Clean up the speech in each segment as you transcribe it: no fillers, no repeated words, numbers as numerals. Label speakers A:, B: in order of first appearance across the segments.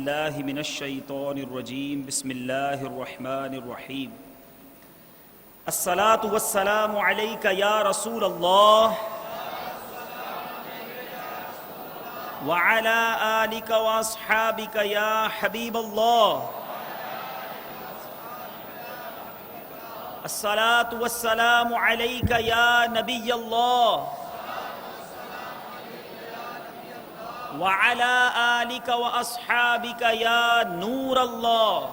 A: باللہ من الشیطان الرجیم بسم اللہ الرحمن الرحیم الصلاة والسلام علیک یا رسول اللہ وعلی آلک واصحابک یا حبیب اللہ الصلاة والسلام علیک یا نبی اللہ وعلى آلك وأصحابك يا نور الله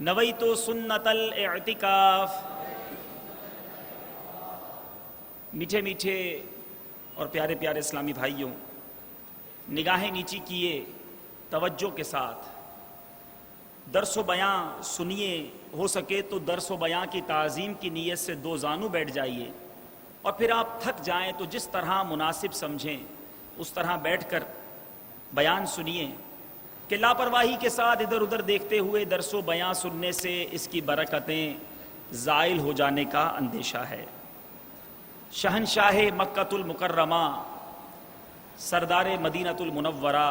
A: نويت سنة الاعتکاف۔ میٹھے میٹھے اور پیارے پیارے اسلامی بھائیوں، نگاہیں نیچی کیے، توجہ کے ساتھ درس و بیاں سنیے، ہو سکے تو درس و بیاں کی تعظیم کی نیت سے دو زانو بیٹھ جائیے، اور پھر آپ تھک جائیں تو جس طرح مناسب سمجھیں اس طرح بیٹھ کر بیان سنیے، کہ لاپرواہی کے ساتھ ادھر ادھر دیکھتے ہوئے درس و بیان سننے سے اس کی برکتیں زائل ہو جانے کا اندیشہ ہے۔ شہنشاہ مکۃ المکرمہ سردار مدینۃ المنورہ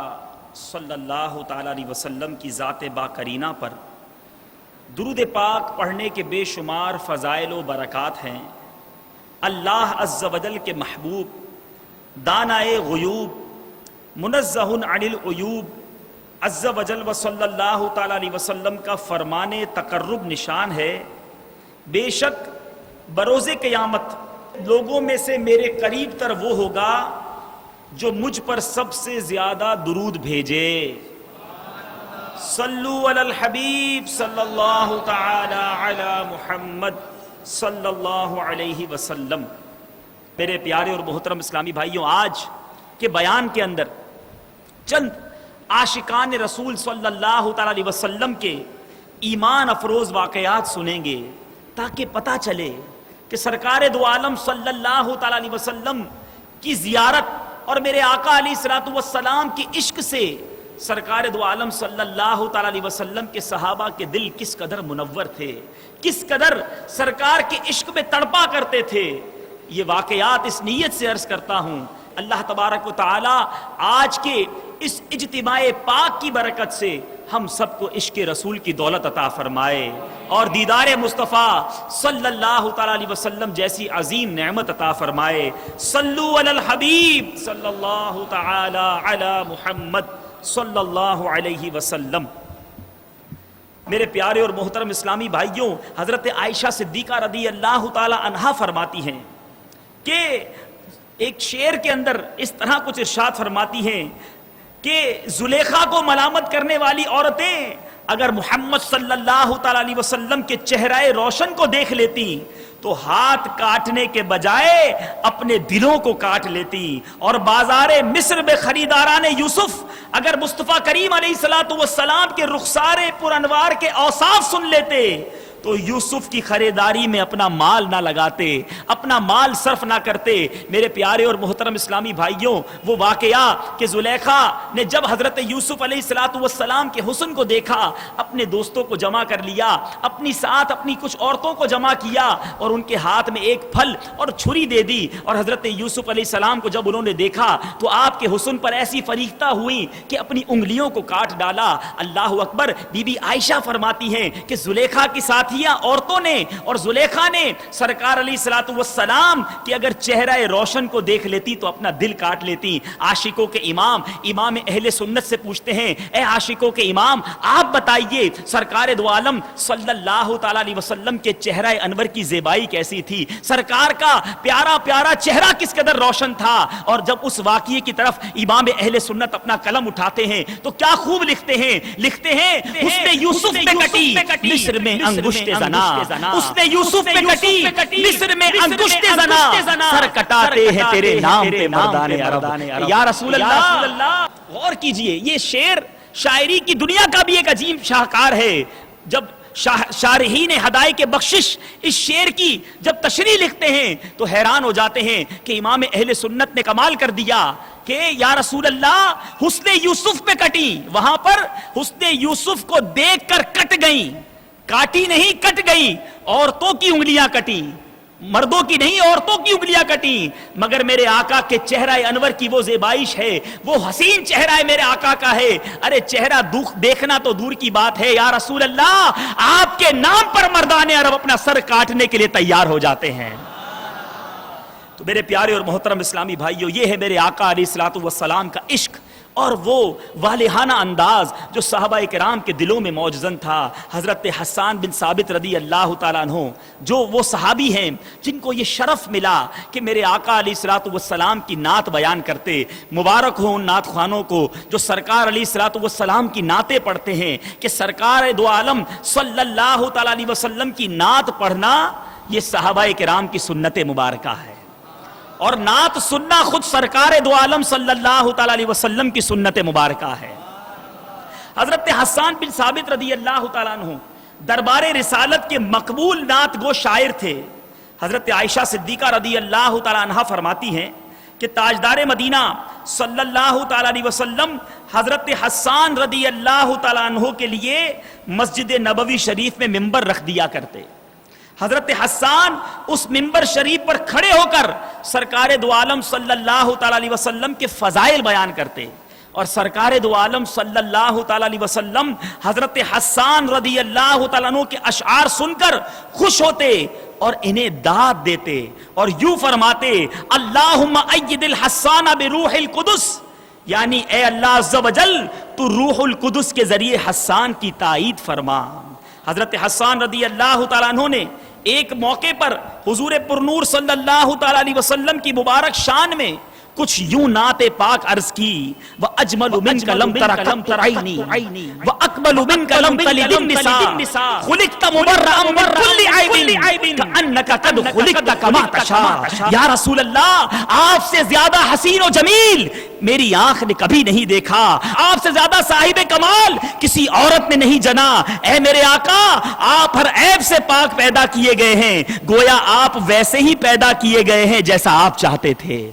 A: صلی اللہ تعالی علیہ وسلم کی ذات باکرینہ پر درود پاک پڑھنے کے بے شمار فضائل و برکات ہیں۔ اللہ عز و جل کے محبوب، دانائے غیوب، منزہ عن العیوب عز و جل و صلی اللہ تعالی علیہ وسلم کا فرمان تقرب نشان ہے، بے شک بروز قیامت لوگوں میں سے میرے قریب تر وہ ہوگا جو مجھ پر سب سے زیادہ درود بھیجے۔ صلو علی الحبیب صلی اللہ تعالی علی محمد صلی اللہ علیہ وسلم۔ میرے پیارے اور محترم اسلامی بھائیوں، آج کے بیان کے اندر چند عاشقان رسول صلی اللہ تعالی علیہ وسلم کے ایمان افروز واقعات سنیں گے، تاکہ پتہ چلے کہ سرکار دو عالم صلی اللہ تعالی علیہ وسلم کی زیارت اور میرے آقا علیہ الصلوۃ والسلام کی عشق سے سرکار دو عالم صلی اللہ تعالی علیہ وسلم کے صحابہ کے دل کس قدر منور تھے، کس قدر سرکار کے عشق میں تڑپا کرتے تھے۔ یہ واقعات اس نیت سے عرض کرتا ہوں، اللہ تبارک و تعالی آج کے اس اجتماع پاک کی برکت سے ہم سب کو عشق رسول کی دولت عطا فرمائے اور دیدار مصطفیٰ صلی اللہ تعالی علیہ وسلم جیسی عظیم نعمت عطا فرمائے۔ صلو علی الحبیب صلی اللہ تعالی علی محمد صلی اللہ علیہ وسلم۔ میرے پیارے اور محترم اسلامی بھائیوں، حضرت عائشہ صدیقہ رضی اللہ تعالی عنہا فرماتی ہیں کہ ایک شعر کے اندر اس طرح کچھ ارشاد فرماتی ہیں کہ زلیخا کو ملامت کرنے والی عورتیں اگر محمد صلی اللہ تعالی علیہ وسلم کے چہرہ روشن کو دیکھ لیتی تو ہاتھ کاٹنے کے بجائے اپنے دلوں کو کاٹ لیتی، اور بازار مصر میں خریداران یوسف اگر مصطفیٰ کریم علیہ الصلوۃ والسلام کے رخسار پر انوار کے اوصاف سن لیتے تو یوسف کی خریداری میں اپنا مال نہ لگاتے، اپنا مال صرف نہ کرتے۔ میرے پیارے اور محترم اسلامی بھائیوں، وہ واقعہ کہ زلیخا نے جب حضرت یوسف علیہ الصلوۃ والسلام کے حسن کو دیکھا، اپنے دوستوں کو جمع کر لیا، اپنی ساتھ اپنی کچھ عورتوں کو جمع کیا اور ان کے ہاتھ میں ایک پھل اور چھری دے دی، اور حضرت یوسف علیہ السلام کو جب انہوں نے دیکھا تو آپ کے حسن پر ایسی فریختہ ہوئی کہ اپنی انگلیوں کو کاٹ ڈالا۔ اللہ اکبر۔ بی بی عائشہ فرماتی ہیں کہ زلیخا کے ساتھ عورتوں نے اور زلیخا نے سرکار علیہ الصلوۃ والسلام کہ اگر چہرہ روشن کو دیکھ لیتی تو اپنا دل کاٹ لیتی۔ عاشقوں کے امام امام اہل سنت سے پوچھتے ہیں، اے عاشقوں کے امام، آپ بتائیے سرکار دو عالم صلی اللہ تعالی علیہ وسلم کے چہرہ انور کی زیبائی کیسی تھی، سرکار کا پیارا پیارا چہرہ کس قدر روشن تھا۔ اور جب اس واقعے کی طرف امام اہل سنت اپنا قلم اٹھاتے ہیں تو کیا خوب لکھتے ہیں حسن یوسف پہ کٹی مصر میں انگشت زنا، اس نے یوسف پہ کٹی مصر میں انگشت زنا، سر کٹاتے ہیں تیرے نام پہ مردان عرب۔ یا رسول اللہ، غور کیجئے، یہ شعر شاعری کی دنیا کا بھی ایک عجیب شاہکار ہے۔ جب شارحین ہدایق بخشش اس شعر کی جب تشریح لکھتے ہیں تو حیران ہو جاتے ہیں کہ امام اہل سنت نے کمال کر دیا کہ یا رسول اللہ، حسن یوسف پہ کٹی، وہاں پر حسن یوسف کو دیکھ کر کٹ گئیں، کاٹی نہیں کٹ گئی، عورتوں کی انگلیاں کٹی۔ مردوں کی نہیں عورتوں کی انگلیاں کٹی، مگر میرے آقا کے چہرہ انور کی وہ زیبائش ہے، وہ حسین چہرہ ہے میرے آقا کا ہے۔ ارے چہرہ دیکھنا تو دور کی بات ہے، یا رسول اللہ آپ کے نام پر مردان عرب اپنا سر کاٹنے کے لیے تیار ہو جاتے ہیں۔ تو میرے پیارے اور محترم اسلامی بھائیو، یہ ہے میرے آقا علیہ الصلوۃ والسلام کا عشق اور وہ والہانہ انداز جو صحابہ کرام کے دلوں میں موجزن تھا۔ حضرت حسان بن ثابت رضی اللہ تعالیٰ عنہ جو وہ صحابی ہیں جن کو یہ شرف ملا کہ میرے آقا علیہ الصلوۃ والسلام کی نعت بیان کرتے، مبارک ہو ان نعت خوانوں کو جو سرکار علیہ الصلوۃ والسلام کی نعتیں پڑھتے ہیں، کہ سرکار دو عالم صلی اللہ تعالیٰ علیہ وسلم کی نعت پڑھنا یہ صحابہ کرام کی سنت مبارکہ ہے، اور نعت سننا خود سرکار دو عالم صلی اللہ تعالیٰ علیہ وسلم کی سنت مبارکہ ہے۔ حضرت حسان بن ثابت رضی اللہ تعالیٰ عنہ دربار رسالت کے مقبول نعت گو شاعر تھے۔ حضرت عائشہ صدیقہ رضی اللہ تعالیٰ عنہ فرماتی ہیں کہ تاجدار مدینہ صلی اللہ تعالیٰ علیہ وسلم حضرت حسان رضی اللہ تعالیٰ عنہ کے لیے مسجد نبوی شریف میں ممبر رکھ دیا کرتے۔ حضرت حسان اس ممبر شریف پر کھڑے ہو کر سرکار دو عالم صلی اللہ تعالیٰ علیہ وسلم کے فضائل بیان کرتے، اور سرکار دو عالم صلی اللہ تعالیٰ علیہ وسلم حضرت حسان رضی اللہ تعالیٰ عنہ کے اشعار سن کر خوش ہوتے اور انہیں داد دیتے اور یوں فرماتے، اللہم اید الحسان بروح القدس، یعنی اے اللہ عز و جل تو روح القدس کے ذریعے حسان کی تائید فرما۔ حضرت حسان رضی اللہ تعالیٰ عنہ نے ایک موقع پر حضور پرنور صلی اللہ تعالیٰ علیہ وسلم کی مبارک شان میں کچھ یوں نعت پاک عرض کی، وَأَجْمَلُ مِنْكَ لَمْ تَرَ قَطُّ عَيْنِي وَأَقْبَلُ مِنْكَ لَمْ تَلِدِ النِّسَاءُ خُلِقْتَ مُبَرَّأً مِنْ كُلِّ عَيْبٍ كَأَنَّكَ قَدْ خُلِقْتَ كَمَا تَشَاءُ۔ یا رسول اللہ آپ سے زیادہ حسین و جمیل میری آنکھ نے کبھی نہیں دیکھا، آپ سے زیادہ صاحب کمال کسی عورت نے نہیں جنا۔ اے میرے آقا آپ ہر عیب سے پاک پیدا کیے گئے ہیں، گویا آپ ویسے ہی پیدا کیے گئے ہیں جیسا آپ چاہتے تھے۔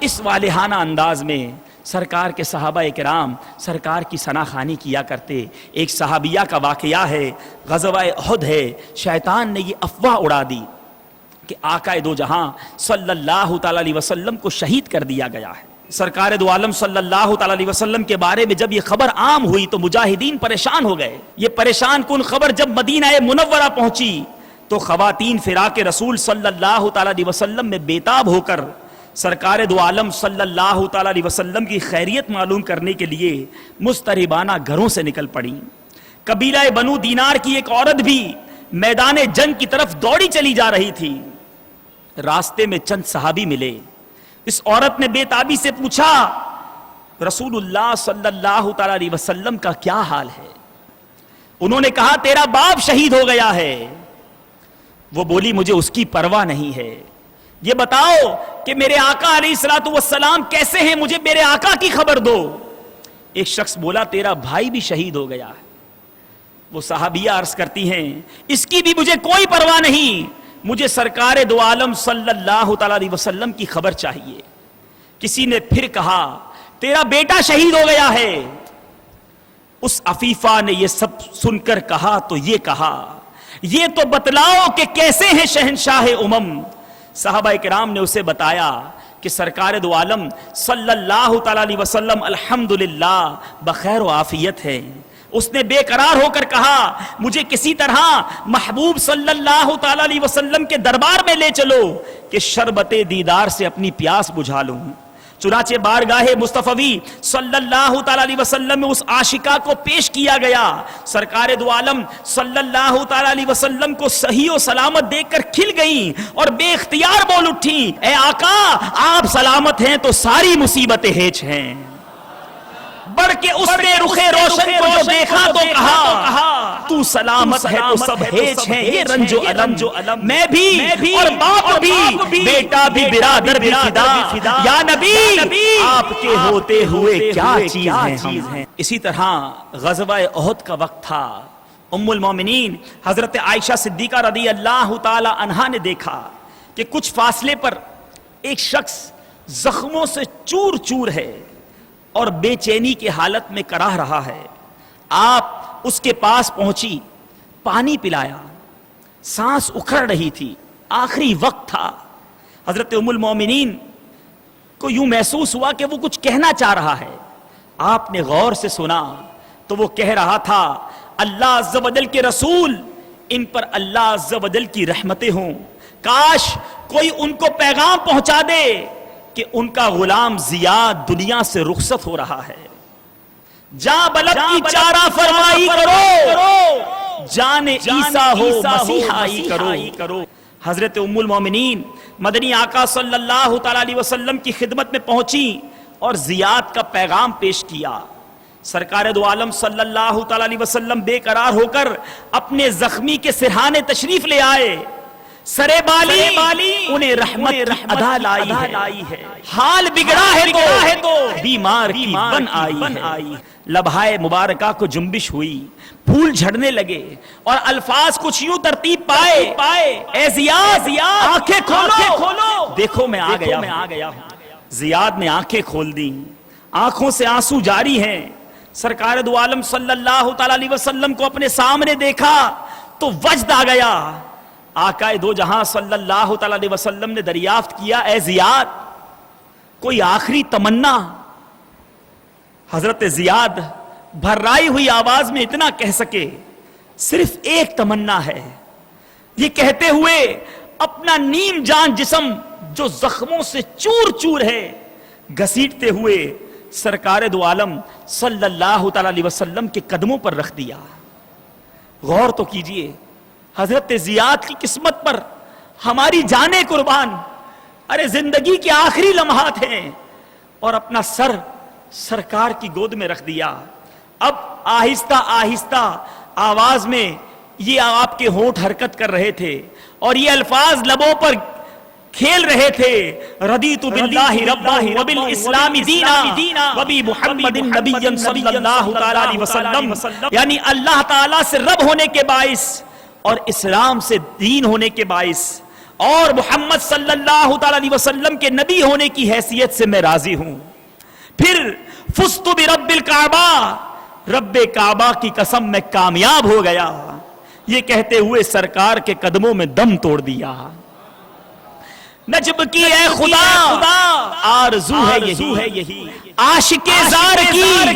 A: اس والہانہ انداز میں سرکار کے صحابہ کرام سرکار کی ثنا خوانی کیا کرتے۔ ایک صحابیہ کا واقعہ ہے، غزوہ احد ہے، شیطان نے یہ افواہ اڑا دی کہ آقا دو جہاں صلی اللہ تعالیٰ علیہ وسلم کو شہید کر دیا گیا ہے۔ سرکار دو عالم صلی اللہ تعالیٰ علیہ وسلم کے بارے میں جب یہ خبر عام ہوئی تو مجاہدین پریشان ہو گئے۔ یہ پریشان کن خبر جب مدینہ منورہ پہنچی تو خواتین فراق رسول صلی اللہ تعالیٰ علیہ وسلم میں بیتاب ہو کر سرکار دو عالم صلی اللہ تعالیٰ علیہ وسلم کی خیریت معلوم کرنے کے لیے مضطربانہ گھروں سے نکل پڑی۔ قبیلہ بنو دینار کی ایک عورت بھی میدان جنگ کی طرف دوڑی چلی جا رہی تھی۔ راستے میں چند صحابی ملے، اس عورت نے بے تابی سے پوچھا، رسول اللہ صلی اللہ تعالیٰ علیہ وسلم کا کیا حال ہے؟ انہوں نے کہا تیرا باپ شہید ہو گیا ہے۔ وہ بولی مجھے اس کی پرواہ نہیں ہے، یہ بتاؤ کہ میرے آقا علیہ الصلوۃ والسلام کیسے ہیں، مجھے میرے آقا کی خبر دو۔ ایک شخص بولا تیرا بھائی بھی شہید ہو گیا ہے۔ وہ صحابیہ عرض کرتی ہیں اس کی بھی مجھے کوئی پرواہ نہیں، مجھے سرکار دو عالم صلی اللہ تعالیٰ علیہ وسلم کی خبر چاہیے۔ کسی نے پھر کہا تیرا بیٹا شہید ہو گیا ہے۔ اس عفیفہ نے یہ سب سن کر کہا تو یہ کہا یہ تو بتلاؤ کہ کیسے ہیں شہنشاہ امم۔ صحابہ کرام نے اسے بتایا کہ سرکار دو عالم صلی اللہ تعالیٰ علیہ وسلم الحمدللہ بخیر و عافیت ہے۔ اس نے بے قرار ہو کر کہا مجھے کسی طرح محبوب صلی اللہ تعالیٰ علیہ وسلم کے دربار میں لے چلو کہ شربت دیدار سے اپنی پیاس بجھا لوں۔ چنانچہ بارگاہ مصطفی صلی اللہ تعالیٰ علیہ وسلم میں اس عاشقہ کو پیش کیا گیا۔ سرکار دو عالم صلی اللہ تعالیٰ علیہ وسلم کو صحیح و سلامت دیکھ کر کھل گئیں اور بے اختیار بول اٹھیں، اے آقا آپ سلامت ہیں تو ساری مصیبتیں ہیچ ہیں۔ بڑھ کے اس نے رخ روشن کو جو دیکھا تو کہا تو سلامت ہے تو سب ہیچ ہیں، یہ رنج و علم میں بھی اور باپ بھی بیٹا بھی برادر بھی فدا، یا نبی آپ کے ہوتے ہوئے کیا چیز ہیں۔ اسی طرح غزوہ احد کا وقت تھا۔ ام المومنین حضرت عائشہ صدیقہ رضی اللہ تعالی عنہا نے دیکھا کہ کچھ فاصلے پر ایک شخص زخموں سے چور چور ہے اور بے چینی کے حالت میں کراہ رہا ہے۔ آپ اس کے پاس پہنچی، پانی پلایا، سانس اکھڑ رہی تھی، آخری وقت تھا. حضرت ام المومنین کو یوں محسوس ہوا کہ وہ کچھ کہنا چاہ رہا ہے. آپ نے غور سے سنا تو وہ کہہ رہا تھا اللہ عز و جل کے رسول، ان پر اللہ عز و جل کی رحمتیں ہوں، کاش کوئی ان کو پیغام پہنچا دے کہ ان کا غلام زیاد دنیا سے رخصت ہو رہا ہے. جاں بلد کی چارہ فرمائی کرو، جان عیسیٰ ہو مسیحائی کرو. حضرت ام المومنین مدنی آقا صلی اللہ تعالی علیہ وسلم کی خدمت میں پہنچی اور زیاد کا پیغام پیش کیا. سرکار دو عالم صلی اللہ تعالی علیہ وسلم بے قرار ہو کر اپنے زخمی کے سرہانے تشریف لے آئے. سرے بالی انہیں رحمت ادا لائی ہے. حال بگڑا ہے تو بیمار کی بن آئی. لبہائے مبارکہ کو جنبش ہوئی، پھول جھڑنے لگے اور الفاظ کچھ یوں ترتیب پائے، اے زیاد آنکھیں کھولو، دیکھو میں آ گیا ہوں. زیاد نے آنکھیں کھول دی، آنکھوں سے آنسو جاری ہیں. سرکار دو عالم صلی اللہ تعالی علیہ وسلم کو اپنے سامنے دیکھا تو وجد آ گیا. آقا دو جہاں صلی اللہ تعالی علیہ وسلم نے دریافت کیا، اے زیاد کوئی آخری تمنا؟ حضرت زیاد بھرائی ہوئی آواز میں اتنا کہہ سکے، صرف ایک تمنا ہے. یہ کہتے ہوئے اپنا نیم جان جسم جو زخموں سے چور چور ہے گھسیٹتے ہوئے سرکار دو عالم صلی اللہ تعالی علیہ وسلم کے قدموں پر رکھ دیا. غور تو کیجئے حضرت زیاد کی قسمت پر ہماری جانیں قربان. ارے زندگی کے آخری لمحات ہیں اور اپنا سر سرکار کی گود میں رکھ دیا. اب آہستہ آہستہ آواز میں یہ آپ کے ہونٹ حرکت کر رہے تھے اور یہ الفاظ لبوں پر کھیل رہے تھے، رضیت باللہ ربا وبالاسلام دینا وبمحمد نبی صلی اللہ تعالی علیہ وسلم. یعنی اللہ تعالیٰ سے رب ہونے کے باعث اور اسلام سے دین ہونے کے باعث اور محمد صلی اللہ تعالی علیہ وسلم کے نبی ہونے کی حیثیت سے میں راضی ہوں. پھر فزت برب الکعبہ، رب کعبہ کی قسم میں کامیاب ہو گیا. یہ کہتے ہوئے سرکار کے قدموں میں دم توڑ دیا. نجب کی اے خدا آرزو ہے یہی، عاشق زار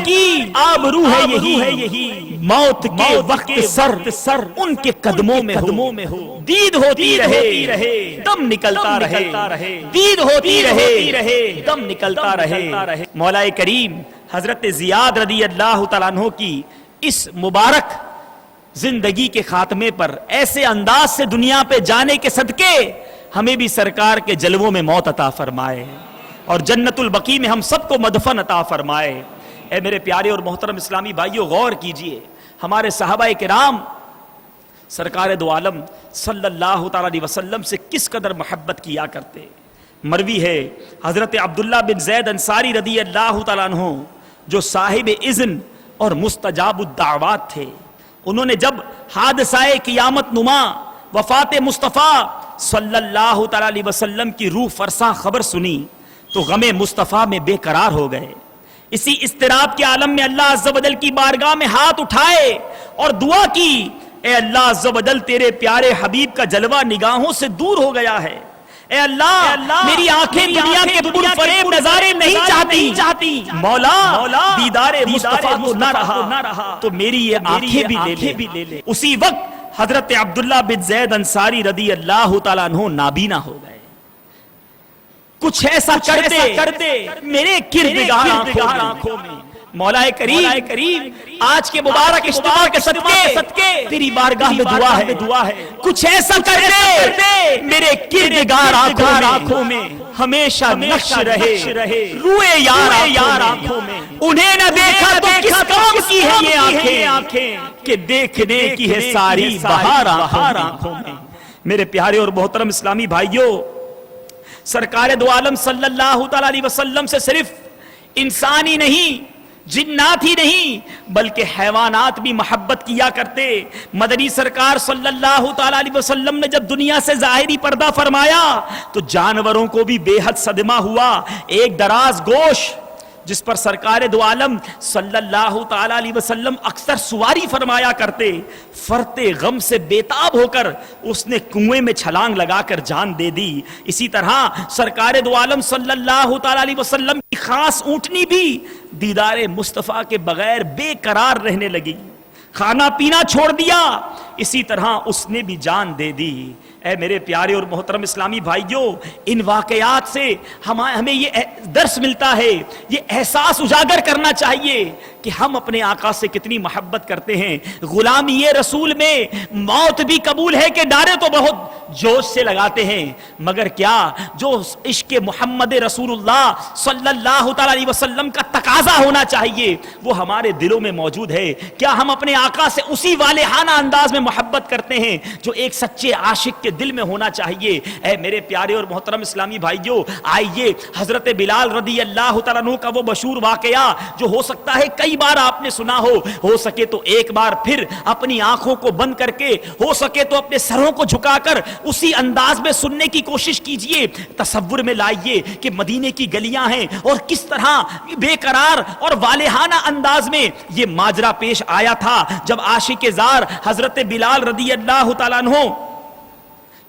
A: کی آبرو ہے یہی. موت کے وقت سر ان کے قدموں میں ہو، دید ہوتی رہے دم نکلتا رہے، دید ہوتی رہے دم نکلتا رہے. مولا کریم حضرت زیاد رضی اللہ تعالیٰ عنہ کی اس مبارک زندگی کے خاتمے پر ایسے انداز سے دنیا پہ جانے کے صدقے ہمیں بھی سرکار کے جلووں میں موت عطا فرمائے اور جنت البقیع میں ہم سب کو مدفن عطا فرمائے. اے میرے پیارے اور محترم اسلامی بھائیوں، غور کیجئے ہمارے صحابہ کرام سرکار دو عالم صلی اللہ تعالی علیہ وسلم سے کس قدر محبت کیا کرتے. مروی ہے حضرت عبداللہ بن زید انصاری رضی اللہ تعالیٰ عنہ جو صاحب اذن اور مستجاب الدعوات تھے، انہوں نے جب حادثہ قیامت نما وفات مصطفیٰ صلی اللہ تعالی علیہ وسلم کی روح فرساں خبر سنی تو غم مصطفیٰ میں بے قرار ہو گئے. اسی اضطراب کے عالم میں اللہ عز و جل کی بارگاہ میں ہاتھ اٹھائے اور دعا کی، اے اللہ عز و جل تیرے پیارے حبیب کا جلوہ نگاہوں سے دور ہو گیا ہے. اے اللہ میری آنکھیں دنیا کے پرفریب نظارے نہیں چاہتی. مولا دیدار مصطفیٰ تو نہ رہا تو میری یہ آنکھیں بھی لے لے. اسی وقت حضرت عبداللہ بن زید انصاری رضی اللہ تعالیٰ عنہ نابینا ہو گئے. کچھ ایسا کرتے میرے کردگار آنکھوں میں. مولا کریم آج کے مبارک اجتماع کے صدقے تیری بارگاہ میں دعا ہے کچھ ایسا کرتے میرے کردگار آنکھوں میں ہمیشہ نقش رہے روئے یار آنکھوں میں. انہیں نہ دیکھا تو کس کام کی ہے یہ آنکھیں کہ دیکھنے کی ہے ساری بہار آنکھوں میں. میرے پیارے اور محترم اسلامی بھائیوں، سرکار دو عالم صلی اللہ تعالی علیہ وسلم سے صرف انسان ہی نہیں، جنات ہی نہیں بلکہ حیوانات بھی محبت کیا کرتے. مدنی سرکار صلی اللہ تعالی علیہ وسلم نے جب دنیا سے ظاہری پردہ فرمایا تو جانوروں کو بھی بے حد صدمہ ہوا. ایک دراز گوش جس پر سرکار دو عالم صلی اللہ تعالی علیہ وسلم اکثر سواری فرمایا کرتے، فرتے غم سے بیتاب ہو کر اس نے کنویں میں چھلانگ لگا کر جان دے دی۔ اسی طرح سرکار دو عالم صلی اللہ تعالی علیہ وسلم کی خاص اونٹنی بھی دیدار مصطفیٰ کے بغیر بے قرار رہنے لگی، کھانا پینا چھوڑ دیا، اسی طرح اس نے بھی جان دے دی۔ اے میرے پیارے اور محترم اسلامی بھائیوں، ان واقعات سے ہمیں یہ درس ملتا ہے، یہ احساس اجاگر کرنا چاہیے کہ ہم اپنے آقا سے کتنی محبت کرتے ہیں۔ غلامی رسول میں موت بھی قبول ہے کہ ڈارے تو بہت جوش سے لگاتے ہیں، مگر کیا جو عشق محمد رسول اللہ صلی اللہ تعالی علیہ وسلم کا تقاضا ہونا چاہیے وہ ہمارے دلوں میں موجود ہے؟ کیا ہم اپنے آقا سے اسی والہانہ انداز میں محبت کرتے ہیں جو ایک سچے عاشق کے دل میں ہونا چاہیے؟ اے میرے پیارے اور محترم اسلامی بھائیوں، آئیے حضرت بلال رضی اللہ تعالیٰ عنہ کا وہ مشہور واقعہ جو ہو سکتا ہے کئی بار آپ نے سنا ہو سکے تو ایک بار پھر اپنی آنکھوں کو بند کر کے، ہو سکے تو اپنے سروں کو جھکا کر اسی انداز میں سننے کی کوشش کیجئے۔ تصور میں لائیے کہ مدینے کی گلیاں ہیں اور کس طرح بے قرار اور والہانہ انداز میں یہ ماجرا پیش آیا تھا جب عاشق زار حضرت بلال رضی اللہ تعالیٰ عنہ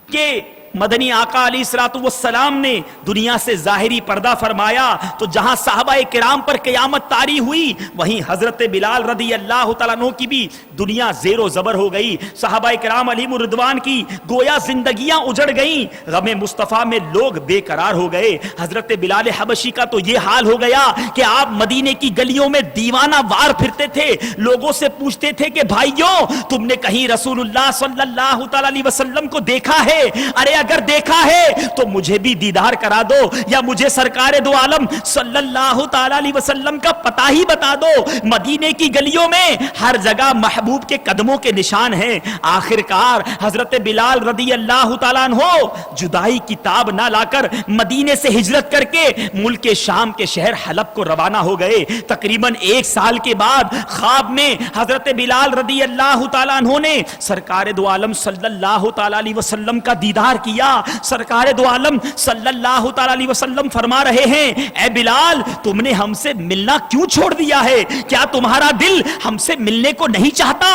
A: کہ مدنی آقا علیہ الصلوۃ والسلام نے دنیا سے ظاہری پردہ فرمایا تو جہاں صحابہ کرام پر قیامت طاری ہوئی وہیں حضرت بلال رضی اللہ تعالیٰ عنہ کی بھی دنیا زیر و زبر ہو گئی۔ صحابہ کرام علیہم الرضوان کی گویا زندگیاں اجڑ گئیں، غم مصطفیٰ میں لوگ بے قرار ہو گئے۔ حضرت بلال حبشی کا تو یہ حال ہو گیا کہ آپ مدینے کی گلیوں میں دیوانہ وار پھرتے تھے، لوگوں سے پوچھتے تھے کہ بھائیوں تم نے کہیں رسول اللہ صلی اللہ تعالیٰ علیہ وسلم کو دیکھا ہے؟ ارے اگر دیکھا ہے تو مجھے بھی دیدار کرا دو، یا مجھے سرکار دو عالم صلی اللہ تعالی علیہ وسلم کا پتہ ہی بتا دو۔ مدینے کی گلیوں میں ہر جگہ محبوب کے قدموں کے نشان ہیں۔ آخر کار حضرت بلال رضی اللہ تعالیٰ عنہ جدائی کی تاب نہ لا کر مدینے سے ہجرت کر کے ملک شام کے شہر حلب کو روانہ ہو گئے۔ تقریباً 1 سال کے بعد خواب میں حضرت بلال رضی اللہ تعالیٰ عنہ نے سرکار دو عالم صلی اللہ تعالی علیہ وسلم کا دیدار کیا۔ سرکار دو عالم صلی اللہ تعالی علیہ وسلم فرما رہے ہیں، اے بلال تم نے ہم سے ملنا کیوں چھوڑ دیا ہے؟ کیا تمہارا دل ہم سے ملنے کو نہیں چاہتا؟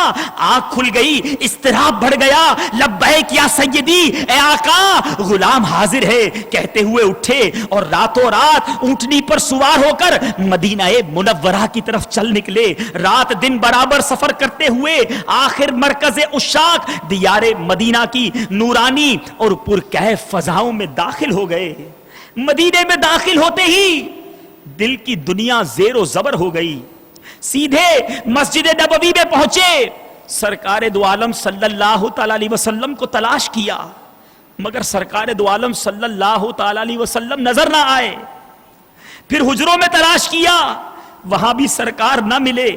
A: آنکھ کھل گئی، اضطراب بڑھ گیا۔ لبیک یا سیدی، اے آقا غلام حاضر ہے کہتے ہوئے اٹھے اور راتوں رات اونٹنی پر سوار ہو کر مدینہ منورہ کی طرف چل نکلے۔ رات دن برابر سفر کرتے ہوئے آخر مرکز عشاق دیار مدینہ کی نورانی اور پرکیف فضاؤں میں داخل ہو گئے۔ مدینے میں داخل ہوتے ہی دل کی دنیا زیر و زبر ہو گئی۔ سیدھے مسجد نبوی میں پہنچے، سرکار دو عالم صلی اللہ تعالی علیہ وسلم کو تلاش کیا مگر سرکار دو عالم صلی اللہ تعالی علیہ وسلم نظر نہ آئے۔ پھر حجروں میں تلاش کیا، وہاں بھی سرکار نہ ملے۔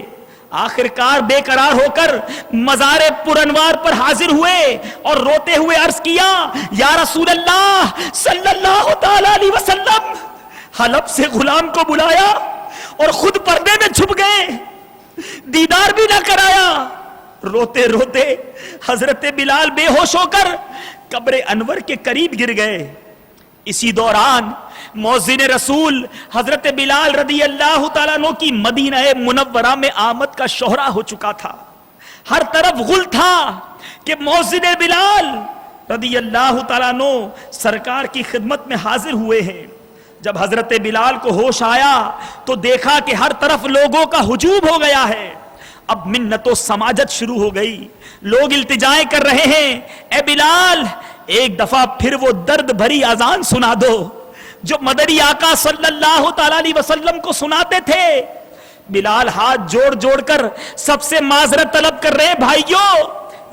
A: آخر کار بے قرار ہو کر مزار پرانوار پر حاضر ہوئے اور روتے ہوئے عرض کیا، یا رسول اللہ صلی اللہ تعالی علیہ وسلم، حلب سے غلام کو بلایا اور خود پردے میں چھپ گئے، دیدار بھی نہ کرایا۔ روتے روتے حضرت بلال بے ہوش ہو کر قبر انور کے قریب گر گئے۔ اسی دوران مؤذن رسول حضرت بلال رضی اللہ تعالیٰ عنہ کی مدینہ منورہ میں آمد کا شہرہ ہو چکا تھا۔ ہر طرف غل تھا کہ مؤذن بلال رضی اللہ تعالیٰ عنہ سرکار کی خدمت میں حاضر ہوئے ہیں۔ جب حضرت بلال کو ہوش آیا تو دیکھا کہ ہر طرف لوگوں کا ہجوم ہو گیا ہے۔ اب منت و سماجت شروع ہو گئی، لوگ التجائیں کر رہے ہیں، اے بلال ایک دفعہ پھر وہ درد بھری اذان سنا دو جو مدنی آقا صلی اللہ تعالی علیہ وسلم کو سناتے تھے۔ بلال ہاتھ جوڑ جوڑ کر سب سے معذرت طلب کر رہے، بھائیوں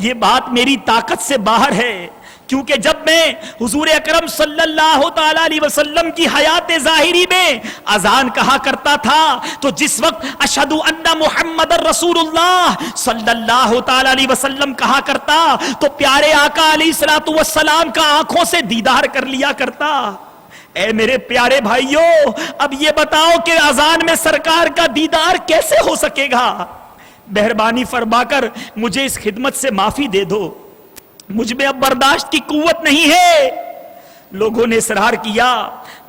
A: یہ بات میری طاقت سے باہر ہے، کیونکہ جب میں حضور اکرم صلی اللہ تعالی علیہ وسلم کی حیات ظاہری میں اذان کہا کرتا تھا تو جس وقت اشہد ان محمد رسول اللہ صلی اللہ تعالی علیہ وسلم کہا کرتا تو پیارے آقا علیہ الصلوۃ والسلام کا آنکھوں سے دیدار کر لیا کرتا۔ اے میرے پیارے بھائیوں، اب یہ بتاؤ کہ اذان میں سرکار کا دیدار کیسے ہو سکے گا؟ مہربانی فرما کر مجھے اس خدمت سے معافی دے دو، مجھ میں اب برداشت کی قوت نہیں ہے۔ لوگوں نے اصرار کیا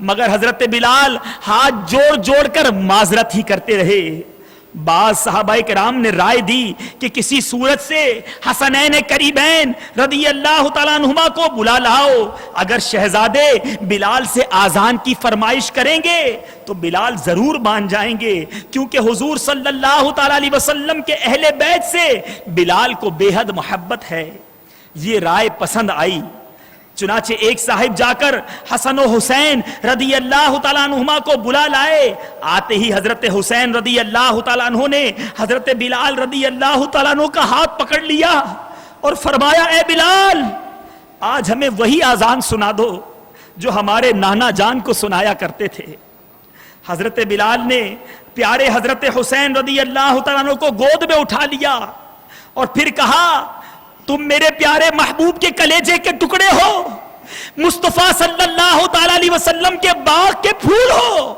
A: مگر حضرت بلال ہاتھ جوڑ جوڑ کر معذرت ہی کرتے رہے. بعض صحابہ کرام نے رائے دی کہ کسی صورت سے حسنین قریبین رضی اللہ تعالیٰ عنہما کو بلا لاؤ. اگر شہزادے بلال سے آذان کی فرمائش کریں گے تو بلال ضرور مان جائیں گے, کیونکہ حضور صلی اللہ تعالیٰ علیہ وسلم کے اہل بیت سے بلال کو بے حد محبت ہے. یہ رائے پسند آئی. چنانچہ ایک صاحب جا کر حسن و حسین رضی اللہ تعالیٰ عنہما کو بلا لائے. آتے ہی حضرت حسین رضی اللہ تعالیٰ عنہ نے حضرت بلال رضی اللہ تعالیٰ عنہ کا ہاتھ پکڑ لیا اور فرمایا, اے بلال, آج ہمیں وہی آذان سنا دو جو ہمارے نانا جان کو سنایا کرتے تھے. حضرت بلال نے پیارے حضرت حسین رضی اللہ تعالیٰ عنہ کو گود میں اٹھا لیا اور پھر کہا, تم میرے پیارے محبوب کے کلیجے کے ٹکڑے ہو, مصطفیٰ صلی اللہ تعالی علیہ وسلم کے باغ کے پھول ہو.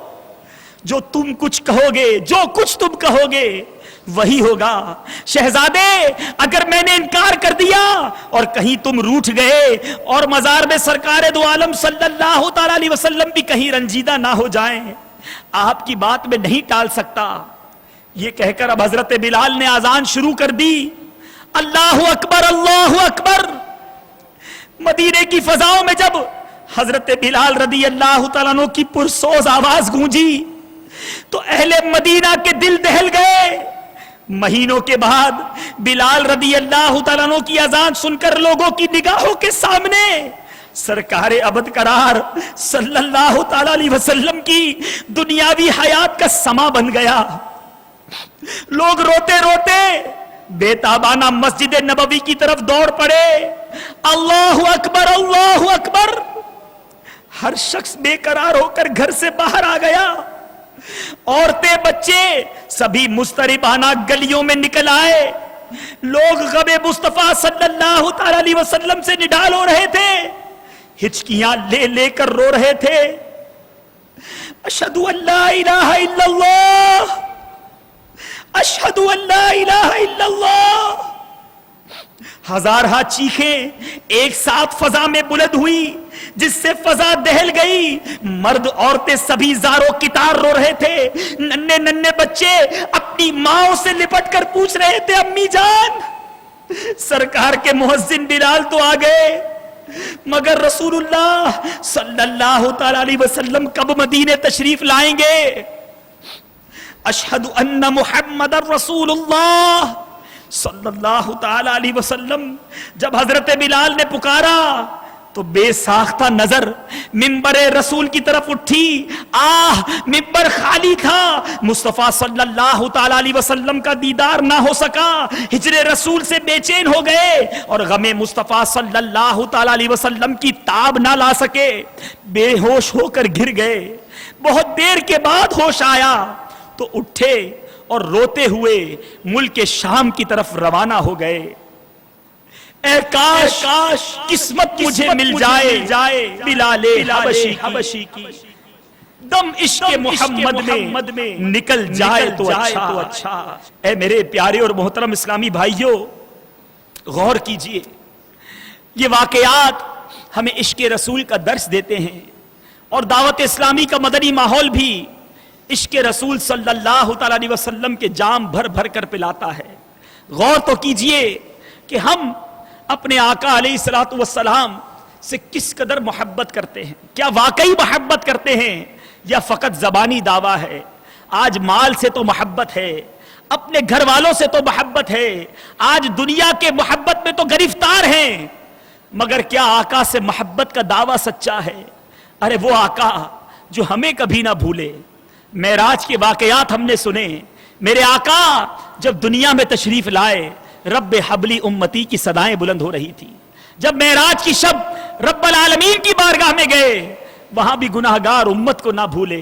A: جو تم کچھ کہو گے, جو کچھ تم کہو گے وہی ہوگا. شہزادے, اگر میں نے انکار کر دیا اور کہیں تم روٹھ گئے اور مزار میں سرکار دو عالم صلی اللہ تعالی علیہ وسلم بھی کہیں رنجیدہ نہ ہو جائیں, آپ کی بات میں نہیں ٹال سکتا. یہ کہہ کر اب حضرت بلال نے آذان شروع کر دی. اللہ اکبر, اللہ اکبر. مدینے کی فضاؤں میں جب حضرت بلال رضی اللہ تعالیٰ عنہ کی پرسوز آواز گونجی تو اہل مدینہ کے دل دہل گئے. مہینوں کے بعد بلال رضی اللہ تعالیٰ عنہ کی اذان سن کر لوگوں کی نگاہوں کے سامنے سرکار ابد قرار صلی اللہ تعالیٰ علیہ وسلم کی دنیاوی حیات کا سما بن گیا. لوگ روتے روتے بے تابانہ مسجد نبوی کی طرف دوڑ پڑے. اللہ اکبر, اللہ اکبر. ہر شخص بے قرار ہو کر گھر سے باہر آ گیا. عورتیں, بچے سبھی مضطربانہ گلیوں میں نکل آئے. لوگ غم مصطفیٰ صلی اللہ تعالی علیہ وسلم سے نڈال ہو رہے تھے, ہچکیاں لے لے کر رو رہے تھے. اشہد ان لا الہ الا اللہ, اشہد ان لا الہ الا اللہ. ہزارہ چیخیں ایک ساتھ فضا میں بلند ہوئی جس سے فضا دہل گئی. مرد عورتیں سبھی زاروں کتار رو رہے تھے. ننھے ننھے بچے اپنی ماں سے لپٹ کر پوچھ رہے تھے, امی جان, سرکار کے مؤذن بلال تو آ گئے مگر رسول اللہ صلی اللہ تعالی علیہ وسلم کب مدینے تشریف لائیں گے؟ اشہد ان محمد رسول اللہ صلی اللہ تعالی علیہ وسلم. جب حضرت بلال نے پکارا تو بے ساختہ نظر منبر رسول کی طرف اٹھی. منبر خالی تھا. مصطفیٰ صلی اللہ تعالی علیہ وسلم کا دیدار نہ ہو سکا. ہجر رسول سے بے چین ہو گئے اور غم مصطفیٰ صلی اللہ تعالی علیہ وسلم کی تاب نہ لا سکے. بے ہوش ہو کر گر گئے. بہت دیر کے بعد ہوش آیا تو اٹھے اور روتے ہوئے ملک شام کی طرف روانہ ہو گئے. اے کاش قسمت مجھے مل جائے بلال حبشی کی دم عشق محمد میں نکل جائے تو اچھا. اے میرے پیارے اور محترم اسلامی بھائیوں, غور کیجئے, یہ واقعات ہمیں عشق رسول کا درس دیتے ہیں اور دعوت اسلامی کا مدنی ماحول بھی عشق رسول صلی اللہ تعالی علیہ وسلم کے جام بھر بھر کر پلاتا ہے. غور تو کیجئے کہ ہم اپنے آقا علیہ الصلوۃ والسلام سے کس قدر محبت کرتے ہیں. کیا واقعی محبت کرتے ہیں یا فقط زبانی دعویٰ ہے؟ آج مال سے تو محبت ہے, اپنے گھر والوں سے تو محبت ہے, آج دنیا کے محبت میں تو گرفتار ہیں, مگر کیا آقا سے محبت کا دعویٰ سچا ہے؟ ارے وہ آقا جو ہمیں کبھی نہ بھولے. معراج کے واقعات ہم نے سنے. میرے آقا جب دنیا میں تشریف لائے رب حبلی امتی کی صدائیں بلند ہو رہی تھی. جب معراج کی شب رب العالمین کی بارگاہ میں گئے وہاں بھی گناہگار امت کو نہ بھولے.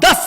A: 10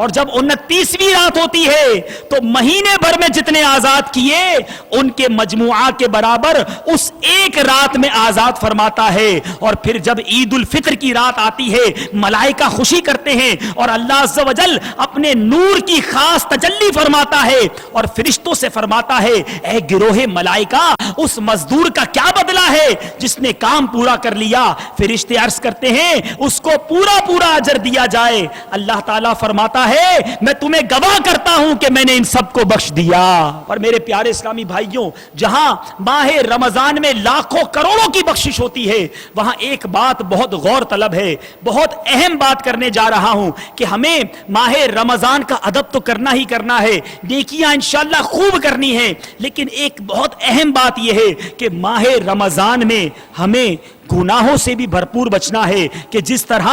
A: اور جب 29ویں رات ہوتی ہے تو مہینے بھر میں جتنے آزاد کیے ان کے مجموعہ کے برابر اس ایک رات میں آزاد فرماتا ہے. اور پھر جب عید الفطر کی رات آتی ہے ملائکہ خوشی کرتے ہیں اور اللہ عز و جل اپنے نور کی خاص تجلی فرماتا ہے اور فرشتوں سے فرماتا ہے اے گروہ ملائکہ اس مزدور کا کیا بدلہ ہے جس نے کام پورا کر لیا. فرشتے عرض کرتے ہیں اس کو پورا اجر دیا جائے. اللہ تعالیٰ فرماتا ہے میں تمہیں گواہ کرتا ہوں کہ میں نے ان سب کو بخش دیا. اور میرے پیارے اسلامی بھائیوں جہاں ماہ رمضان میں لاکھوں کروڑوں کی بخشش ہوتی ہے وہاں ایک بات بہت غور طلب ہے, بہت اہم بات کرنے جا رہا ہوں کہ ہمیں ماہ رمضان کا ادب تو کرنا ہی کرنا ہے, نیکیاں انشاءاللہ خوب کرنی ہیں, لیکن ایک بہت اہم بات یہ ہے کہ ماہ رمضان میں ہمیں گناہوں سے بھی بھرپور بچنا ہے کہ جس طرح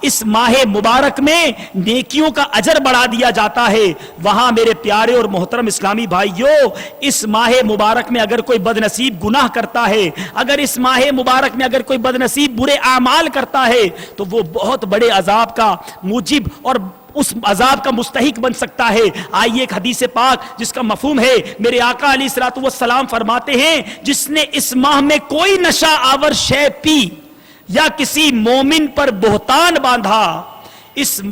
A: اس ماہ مبارک میں نیکیوں کا اجر بڑھا دیا جاتا ہے وہاں میرے پیارے اور محترم اسلامی بھائیوں اس ماہ مبارک میں اگر کوئی بد نصیب گناہ کرتا ہے, اگر اس ماہ مبارک میں اگر کوئی بد نصیب برے اعمال کرتا ہے تو وہ بہت بڑے عذاب کا موجب اور اس عذاب کا مستحق بن سکتا ہے. آئیے ایک حدیث پاک جس کا مفہوم ہے میرے آقا علیہ الصلوۃ والسلام فرماتے ہیں جس نے اس ماہ میں کوئی نشہ آور شے پی یا کسی مومن پر بہتان باندھا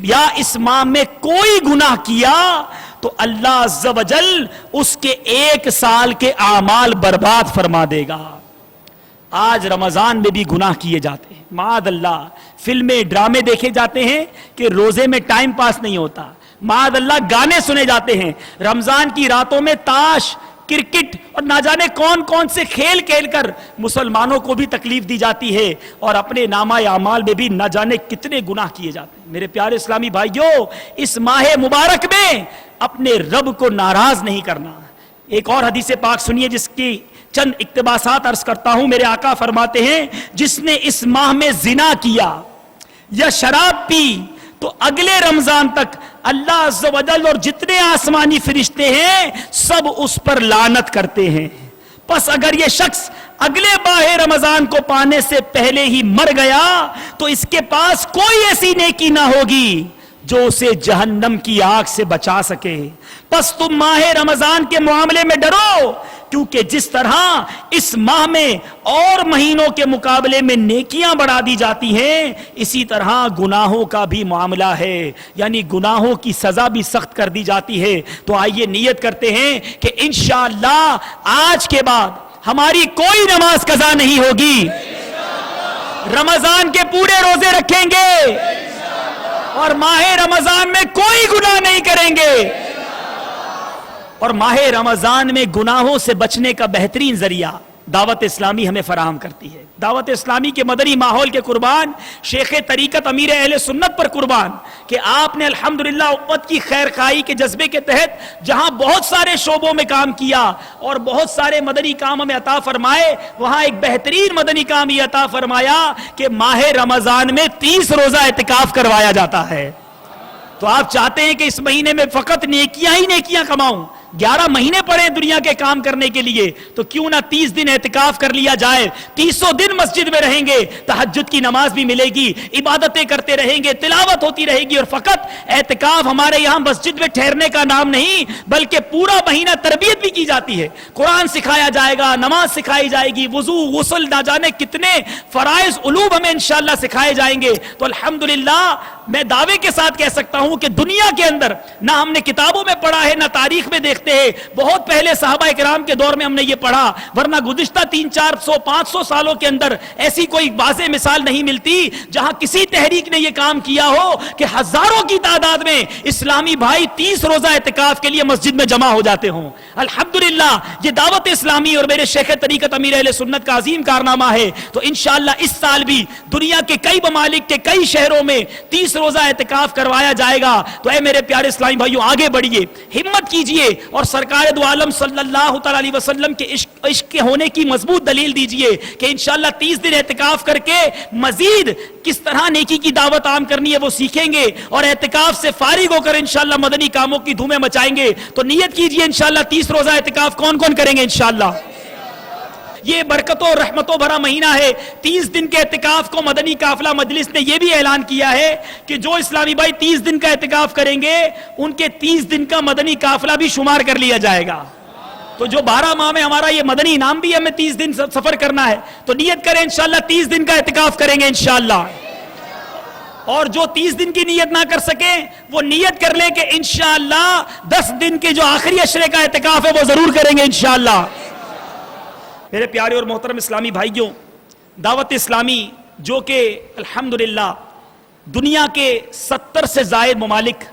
A: یا اس ماہ میں کوئی گناہ کیا تو اللہ عز و جل اس کے 1 سال کے اعمال برباد فرما دے گا. آج رمضان میں بھی گناہ کیے جاتے ہیں معاذ اللہ, فلمیں ڈرامے دیکھے جاتے ہیں کہ روزے میں ٹائم پاس نہیں ہوتا, معاذ اللہ گانے سنے جاتے ہیں, رمضان کی راتوں میں تاش کرکٹ اور نہ جانے کون کون سے کھیل کھیل کر مسلمانوں کو بھی تکلیف دی جاتی ہے اور اپنے نامہ اعمال میں بھی نہ جانے کتنے گناہ کیے جاتے ہیں. میرے پیارے اسلامی بھائیوں اس ماہ مبارک میں اپنے رب کو ناراض نہیں کرنا. ایک اور حدیث پاک سنیے جس کی چند اقتباسات عرض کرتا ہوں. میرے آقا فرماتے ہیں جس نے اس ماہ میں زنا کیا یا شراب پی تو اگلے رمضان تک اللہ عز و جل اور جتنے آسمانی فرشتے ہیں سب اس پر لعنت کرتے ہیں. پس اگر یہ شخص اگلے ماہ رمضان کو پانے سے پہلے ہی مر گیا تو اس کے پاس کوئی ایسی نیکی نہ ہوگی جو اسے جہنم کی آگ سے بچا سکے. پس تم ماہ رمضان کے معاملے میں ڈرو کیونکہ جس طرح اس ماہ میں اور مہینوں کے مقابلے میں نیکیاں بڑھا دی جاتی ہیں اسی طرح گناہوں کا بھی معاملہ ہے, یعنی گناہوں کی سزا بھی سخت کر دی جاتی ہے. تو آئیے نیت کرتے ہیں کہ انشاءاللہ آج کے بعد ہماری کوئی نماز قضا نہیں ہوگی, رمضان کے پورے روزے رکھیں گے اور ماہ رمضان میں کوئی گناہ نہیں کریں گے. اور ماہ رمضان میں گناہوں سے بچنے کا بہترین ذریعہ دعوت اسلامی ہمیں فراہم کرتی ہے. دعوت اسلامی کے مدنی ماحول کے قربان, شیخ طریقت امیر اہل سنت پر قربان کہ آپ نے الحمدللہ امت کی خیر خواہی کے جذبے کے تحت جہاں بہت سارے شعبوں میں کام کیا اور بہت سارے مدنی کام ہمیں عطا فرمائے, وہاں ایک بہترین مدنی کام یہ عطا فرمایا کہ ماہ رمضان میں 30 روزہ اعتکاف کروایا جاتا ہے. تو آپ چاہتے ہیں کہ اس مہینے میں فقط نیکیاں ہی نیکیاں کماؤں, 11 مہینے پڑے دنیا کے کام کرنے کے لیے, تو کیوں نہ 30 دن اعتکاف کر لیا جائے. 300 دن مسجد میں رہیں گے, تہجد کی نماز بھی ملے گی, عبادتیں کرتے رہیں گے, تلاوت ہوتی رہے گی. اور فقط اعتکاف ہمارے یہاں مسجد میں ٹھہرنے کا نام نہیں بلکہ پورا مہینہ تربیت بھی کی جاتی ہے. قرآن سکھایا جائے گا, نماز سکھائی جائے گی, وضو غسل نہ جانے کتنے فرائض علوم ہمیں انشاءاللہ سکھائے جائیں گے. تو الحمدللہ میں دعوے کے ساتھ کہہ سکتا ہوں کہ دنیا کے اندر نہ ہم نے کتابوں میں پڑھا ہے نہ تاریخ میں دیکھتے ہیں, بہت پہلے صحابہ کرام کے دور میں ہم نے یہ پڑھا, ورنہ گزشتہ 300-400-500 سالوں کے اندر ایسی کوئی واضح مثال نہیں ملتی جہاں کسی تحریک نے یہ کام کیا ہو کہ ہزاروں کی تعداد میں اسلامی بھائی 30 روزہ اعتکاف کے لیے مسجد میں جمع ہو جاتے ہوں. الحمدللہ یہ دعوت اسلامی اور میرے شیخ طریقت امیر اہل سنت کا عظیم کارنامہ ہے. تو انشاءاللہ اس سال بھی دنیا کے کئی ممالک کے کئی شہروں میں 30 روزہ اعتکاف کروایا جائے گا. تو اے میرے پیارے اسلامی بھائیوں آگے بڑھیے, ہمت کیجئے اور سرکار دو عالم صلی اللہ تعالی علیہ وسلم کے عشق کے ہونے کی مضبوط دلیل دیجئے کہ انشاءاللہ 30 دن اعتکاف کر کے مزید کس طرح نیکی کی دعوت عام کرنی ہے وہ سیکھیں گے اور اعتکاف سے فارغ ہو کر انشاءاللہ مدنی کاموں کی دھومیں مچائیں گے. تو نیت کیجئے انشاءاللہ 30 روزہ اعتکاف کون کون کریں گے انشاءاللہ. یہ برکتوں اور رحمتوں بھرا مہینہ ہے. 30 دن کے اعتکاف کو مدنی قافلہ مجلس نے یہ بھی اعلان کیا ہے کہ جو اسلامی بھائی 30 دن کا اعتکاف کریں گے ان کے 30 دن کا مدنی قافلہ بھی شمار کر لیا جائے گا. تو جو 12 ماہ میں ہمارا یہ مدنی انعام بھی ہمیں 30 دن سفر کرنا ہے, تو نیت کریں انشاءاللہ 30 دن کا اعتکاف کریں گے انشاءاللہ. اور جو 30 دن کی نیت نہ کر سکیں وہ نیت کر لیں کہ انشاءاللہ 10 دن کے جو آخری عشرے کا اعتکاف ہے وہ ضرور کریں گے انشاءاللہ. میرے پیارے اور محترم اسلامی بھائیوں, دعوت اسلامی جو کہ الحمدللہ دنیا کے 70 سے زائد ممالک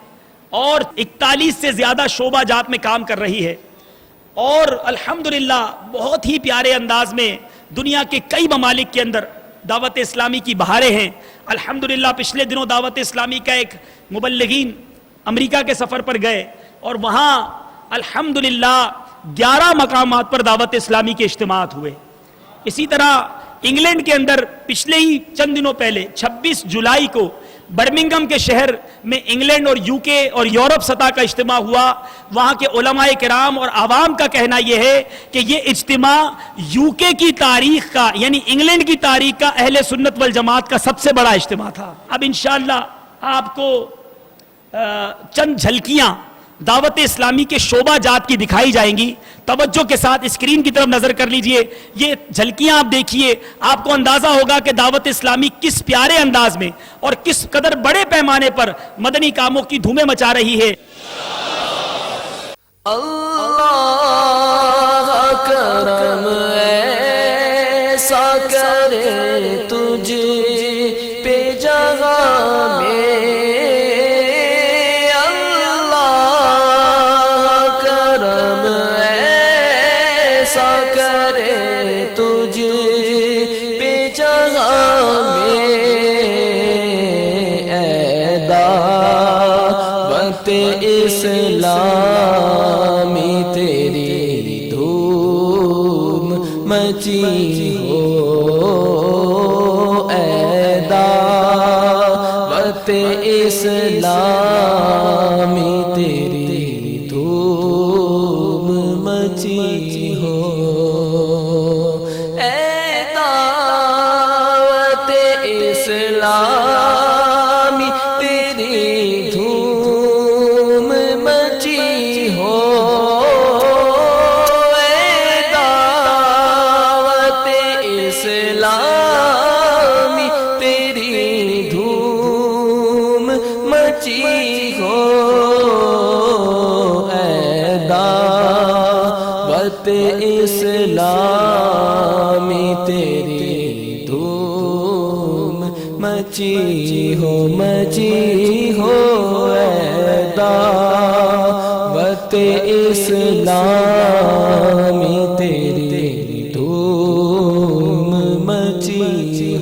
A: اور 41 سے زیادہ شعبہ جات میں کام کر رہی ہے, اور الحمدللہ بہت ہی پیارے انداز میں دنیا کے کئی ممالک کے اندر دعوت اسلامی کی بہاریں ہیں. الحمدللہ پچھلے دنوں دعوت اسلامی کا ایک مبلغین امریکہ کے سفر پر گئے اور وہاں الحمدللہ 11 مقامات پر دعوت اسلامی کے اجتماعات ہوئے. اسی طرح انگلینڈ کے اندر پچھلے ہی چند دنوں پہلے 26 جولائی کو برمنگم کے شہر میں انگلینڈ اور یو کے اور یورپ سطح کا اجتماع ہوا. وہاں کے علماء کرام اور عوام کا کہنا یہ ہے کہ یہ اجتماع یو کے کی تاریخ کا, یعنی انگلینڈ کی تاریخ کا اہل سنت والجماعت کا سب سے بڑا اجتماع تھا. اب انشاءاللہ آپ کو چند جھلکیاں دعوت اسلامی کے شعبہ جات کی دکھائی جائیں گی. توجہ کے ساتھ اسکرین کی طرف نظر کر لیجئے. یہ جھلکیاں آپ دیکھیے, آپ کو اندازہ ہوگا کہ دعوت اسلامی کس پیارے انداز میں اور کس قدر بڑے پیمانے پر مدنی کاموں کی دھومیں مچا رہی ہے.
B: اللہ کرم ایسا کرے تجھ پہ جہاں میں, تجھ پہ جہاں میں اے دعوت اسلامی تیری دھوم مچی ہو, اے دعوت اسلامی تیری دھوم مچی ہو. اسلامی تیری دھوم مچی ہو, اے دعوت اسلامی تیری دھوم مچی ہو, اے دعوت اسلامی تیری دھوم مچی ہو, مچی ہو, اے دعوت اسلامی تیری دھوم مچی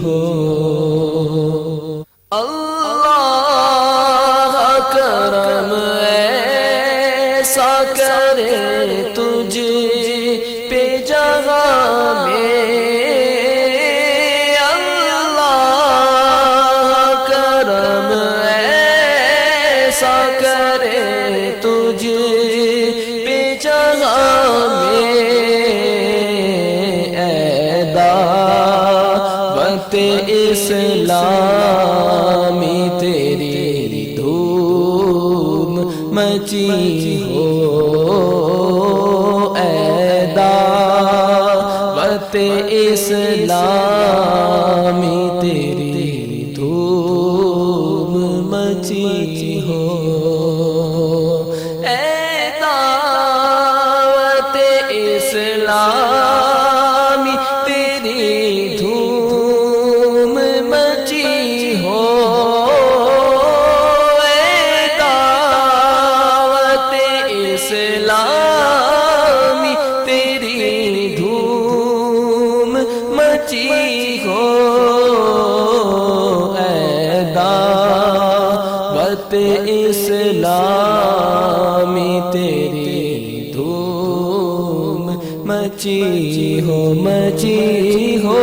B: ہو. اللہ کرم ایسا کرے تجھ پہ جہاں میں, کرے تجھ پہ جہاں میں, اے دعوت اسلامی تیری دھوم مچی ہو, اے دعوت اسلامی تیری دھوم مچی ہو, اے دعوت اسلامی تیری دھوم مچی ہو, اے دعوت اسلامی تیری دھوم مچی ہو, اے دعوت اسلامی تیری دھوم مچی ہو, مچی ہو,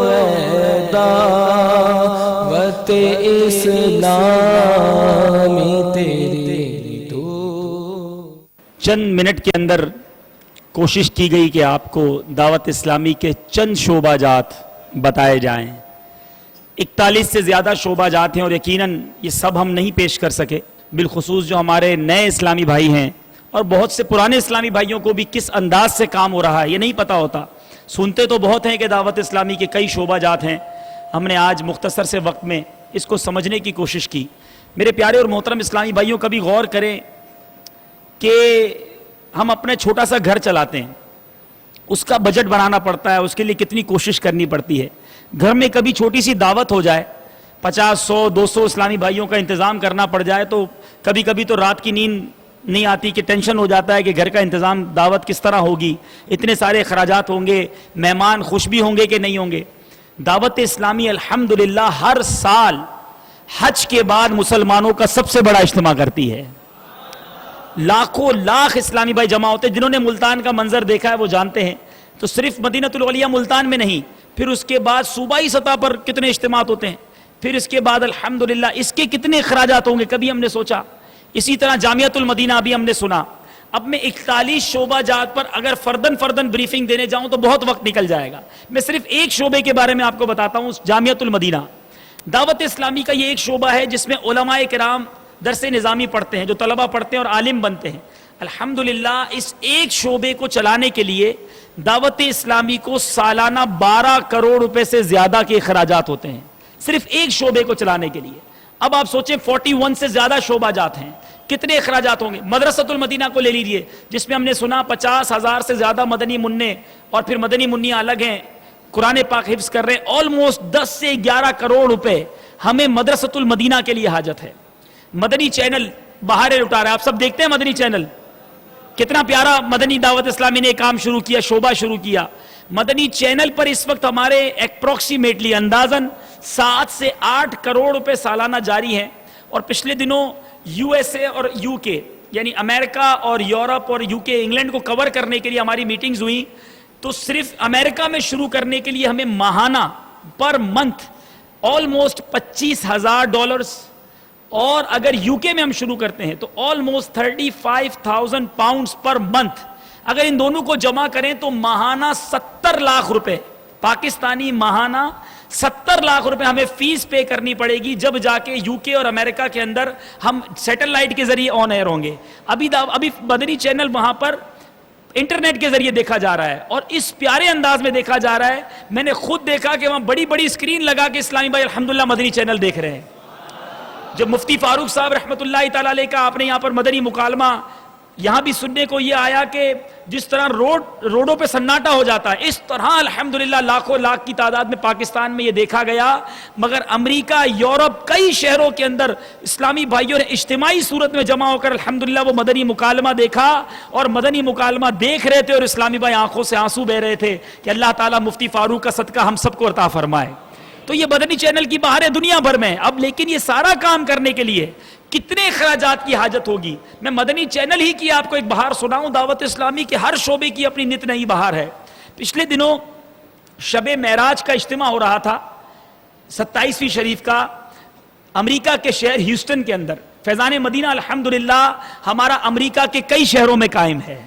B: اے دعوت اسلامی تیری دھوم.
A: چند منٹ کے اندر کوشش کی گئی کہ آپ کو دعوت اسلامی کے چند شعبہ جات بتائے جائیں. 41 سے زیادہ شعبہ جات ہیں اور یقیناً یہ سب ہم نہیں پیش کر سکے، بالخصوص جو ہمارے نئے اسلامی بھائی ہیں اور بہت سے پرانے اسلامی بھائیوں کو بھی کس انداز سے کام ہو رہا ہے یہ نہیں پتا ہوتا. سنتے تو بہت ہیں کہ دعوت اسلامی کے کئی شعبہ جات ہیں. ہم نے آج مختصر سے وقت میں اس کو سمجھنے کی کوشش کی. میرے پیارے اور محترم اسلامی بھائیوں کبھی غور کریں کہ ہم اپنے چھوٹا سا گھر چلاتے ہیں، اس کا بجٹ بنانا پڑتا ہے، اس کے لیے کتنی کوشش کرنی پڑتی ہے. گھر میں کبھی چھوٹی سی دعوت ہو جائے، 50 100 200 اسلامی بھائیوں کا انتظام کرنا پڑ جائے تو کبھی کبھی تو رات کی نیند نہیں آتی کہ ٹینشن ہو جاتا ہے کہ گھر کا انتظام دعوت کس طرح ہوگی، اتنے سارے اخراجات ہوں گے، مہمان خوش بھی ہوں گے کہ نہیں ہوں گے. دعوت اسلامی الحمدللہ ہر سال حج کے بعد مسلمانوں کا سب سے بڑا اجتماع کرتی ہے. لاکھوں لاکھ اسلامی بھائی جمع ہوتے ہیں. جنہوں نے ملتان کا منظر دیکھا ہے وہ جانتے ہیں. تو صرف مدینہ الاولیاء ملتان میں نہیں، پھر اس کے بعد صوبائی سطح پر کتنے اجتماعات ہوتے ہیں، پھر اس کے بعد الحمدللہ اس کے کتنے اخراجات ہوں گے کبھی ہم نے سوچا. اسی طرح جامعۃ المدینہ بھی ہم نے سنا. اب میں 41 شعبہ جات پر اگر فردن بریفنگ دینے جاؤں تو بہت وقت نکل جائے گا. میں صرف ایک شعبے کے بارے میں آپ کو بتاتا ہوں. جامعۃ المدینہ دعوت اسلامی کا یہ ایک شعبہ ہے جس میں علماء کرام درس نظامی پڑھتے ہیں، جو طلبہ پڑھتے ہیں اور عالم بنتے ہیں. الحمدللہ اس ایک شعبے کو چلانے کے لیے دعوت اسلامی کو سالانہ 12 کروڑ روپے سے زیادہ کے اخراجات ہوتے ہیں صرف ایک شعبے کو چلانے کے لیے. اب آپ سوچیں 41 سے زیادہ شعبہ جات ہیں، کتنے اخراجات ہوں گے. مدرسۃ المدینہ کو لے لیجئے جس میں ہم نے سنا 50,000 سے زیادہ مدنی منع اور پھر مدنی منیاں الگ ہیں قرآن پاک حفظ کر رہے ہیں. آلموسٹ 10 سے 11 کروڑ روپے ہمیں مدرسۃ المدینہ کے لیے حاجت ہے. مدنی چینل بہاریں لٹا رہا ہے، آپ سب دیکھتے ہیں مدنی چینل، کتنا پیارا مدنی دعوت اسلامی نے کام شروع کیا، شعبہ شروع کیا. مدنی چینل پر اس وقت ہمارے اپروکسیمیٹلی اندازاً 7 سے 8 کروڑ روپے سالانہ جاری ہیں. اور پچھلے دنوں یو ایس اے اور یو کے یعنی امریکہ اور یورپ اور یو کے انگلینڈ کو کور کرنے کے لیے ہماری میٹنگز ہوئیں. تو صرف امریکہ میں شروع کرنے کے لیے ہمیں ماہانہ پر منتھ آلموسٹ $25,000 اور اگر یو کے میں ہم شروع کرتے ہیں تو آلموسٹ 35,000 پاؤنڈز پر منتھ. اگر ان دونوں کو جمع کریں تو ماہانہ 70 لاکھ روپے پاکستانی، ماہانہ 70 لاکھ روپے ہمیں فیس پے کرنی پڑے گی جب جا کے یو کے اور امریکہ کے اندر ہم سیٹلائٹ کے ذریعے آن ایئر ہوں گے. ابھی مدنی چینل وہاں پر انٹرنیٹ کے ذریعے دیکھا جا رہا ہے اور اس پیارے انداز میں دیکھا جا رہا ہے. میں نے خود دیکھا کہ وہاں بڑی بڑی اسکرین لگا کے اسلامی بھائی الحمدللہ مدنی چینل دیکھ رہے ہیں. جب مفتی فاروق صاحب رحمۃ اللہ تعالیٰ علیہ کا آپ نے یہاں پر مدنی مکالمہ یہاں بھی سننے کو یہ آیا کہ جس طرح روڈوں پہ سناٹا ہو جاتا ہے اس طرح الحمدللہ لاکھوں لاکھ کی تعداد میں پاکستان میں یہ دیکھا گیا. مگر امریکہ، یورپ، کئی شہروں کے اندر اسلامی بھائیوں نے اجتماعی صورت میں جمع ہو کر الحمدللہ وہ مدنی مکالمہ دیکھا اور مدنی مکالمہ دیکھ رہے تھے اور اسلامی بھائی آنکھوں سے آنسو بہ رہے تھے کہ اللہ تعالیٰ مفتی فاروق کا صدقہ ہم سب کو عطا فرمائے. تو یہ مدنی چینل کی بہاریں دنیا بھر میں. اب لیکن یہ سارا کام کرنے کے لیے کتنے اخراجات کی حاجت ہوگی. میں مدنی چینل ہی کی آپ کو ایک بہار سناؤں. دعوت اسلامی کے ہر شعبے کی اپنی نت نئی بہار ہے. پچھلے دنوں شب معراج کا اجتماع ہو رہا تھا 27ویں شریف کا امریکہ کے شہر ہیوسٹن کے اندر. فیضان مدینہ الحمدللہ ہمارا امریکہ کے کئی شہروں میں قائم ہے،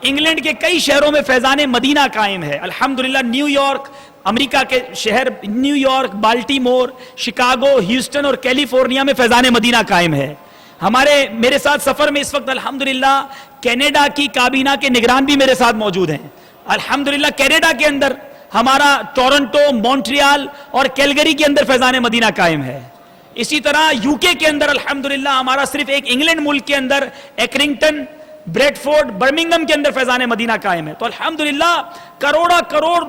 A: انگلینڈ کے کئی شہروں میں فیضان مدینہ قائم ہے الحمدللہ. نیو یارک، امریکہ کے شہر new York, Baltimore, Chicago, Houston اور کیلیفورنیا میں فیضان مدینہ قائم ہے. میرے ساتھ سفر میں اس وقت الحمدللہ کینیڈا کی کابینہ کے نگران بھی میرے ساتھ موجود ہیں. الحمدللہ کینیڈا کے اندر ہمارا ٹورنٹو، مونٹریال اور کیلگری کے اندر فیضان مدینہ قائم ہے. اسی طرح یو کے اندر الحمدللہ ہمارا صرف ایک انگلینڈ ملک کے اندر ایکرنگٹن، بریڈفورڈ، برمنگم کے اندر فیضان مدینہ قائم ہے. تو الحمدللہ کروڑ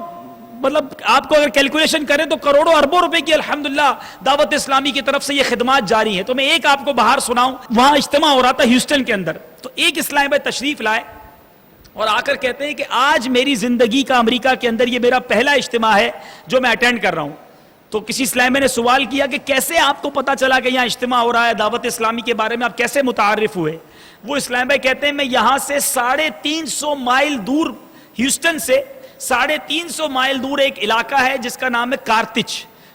A: مطلب آپ کو اگر کیلکولیشن کریں تو کروڑوں اربوں روپے کی الحمدللہ دعوت اسلامی کی طرف سے یہ خدمات جاری ہیں. تو میں ایک آپ کو بہار سناؤں. وہاں اجتماع ہو رہا تھا ہیوسٹن کے اندر. تو ایک اسلامی بھائی تشریف لائے اور آ کر کہتے ہیں کہ آج میری زندگی کا امریکہ کے اندر یہ میرا پہلا اجتماع ہے جو میں اٹینڈ کر رہا ہوں. تو کسی اسلامی نے سوال کیا کہ کیسے آپ کو پتا چلا کہ یہاں اجتماع ہو رہا ہے دعوت اسلامی کے بارے میں، آپ کیسے متعارف ہوئے؟ وہ اسلامی بھائی کہتے ہیں میں یہاں سے 350 مائل دور، ہیوسٹن سے 350 مائل دور ایک علاقہ ہے جس کا نام ہے کارتچ.